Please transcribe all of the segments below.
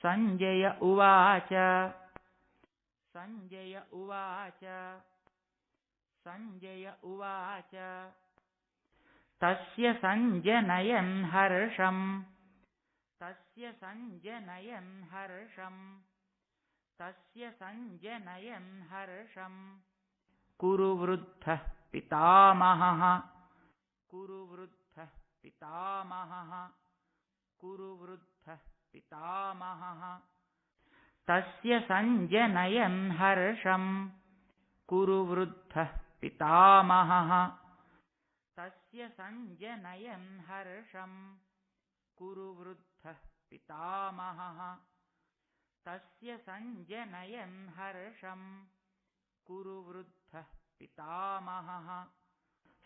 संजय उवाच संजय उवाच संजय उवाच तस्य संजनयन् हर्षम् तस्य संजनयन् हर्षम् तस्य संजनयन् हर्षम् कुरु वृद्धः पितामहः कुरु वृद्धः पितामहः कुरु वृद्धः पितामहः तस्य संजनयन् हर्षम् कुरु वृद्धः पितामहः तस्य संजनयन् हर्षम् कुरु वृद्धः पितामहः तस्य संजनयन् हर्षम् कुरु वृद्धः पितामहः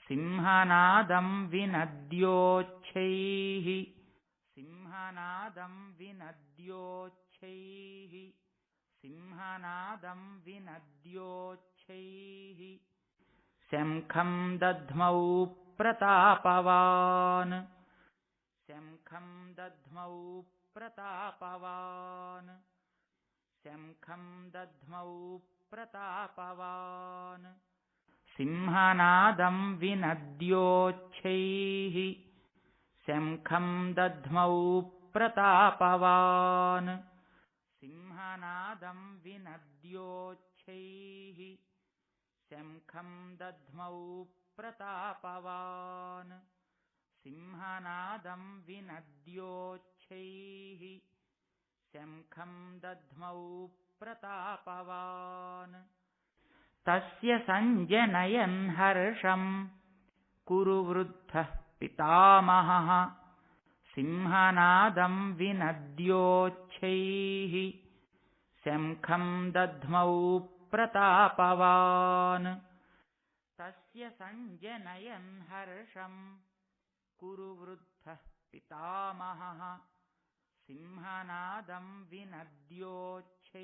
सिंहनादं विनद्योच्छैः सिंहनादं विनद्योच्छैः सिंहनादं विनद्योच्छैः शङ्खं दध्मौ प्रतापवान् शङ्खं दध्मौ प्रतापवान् शङ्खं दध्मौ प्रतापवान् सिंहनादं विनद्योच्छैः शङ्खं दध्मौ प्रतापवान् सिंहनादं विनद्योच्छैः शङ्खं दध्मौ प्रतापवान् सिंहनादं विनद्योच्छैः शङ्खं दध्मौ प्रतापवान् तस्य संजनयन् हर्षम् कुरु वृद्धः पितामहः सिंहनादं विनद्योच्छैः शङ्खं दध्मौ प्रतापवान् तस्य संजनयन् हर्षम् कुरु वृद्धः पितामहः सिंहनादं विनद्योच्छैः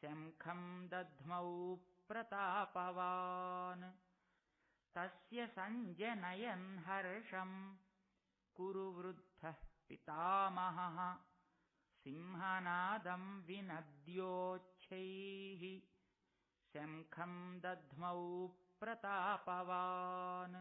शङ्खं दध्मौ प्रतापवान् तस्य संजनयन् हर्षम् कुरु वृद्धः पितामहः सिंहनादं विनद्योच्छैः शङ्खं दध्मौ प्रतापवान्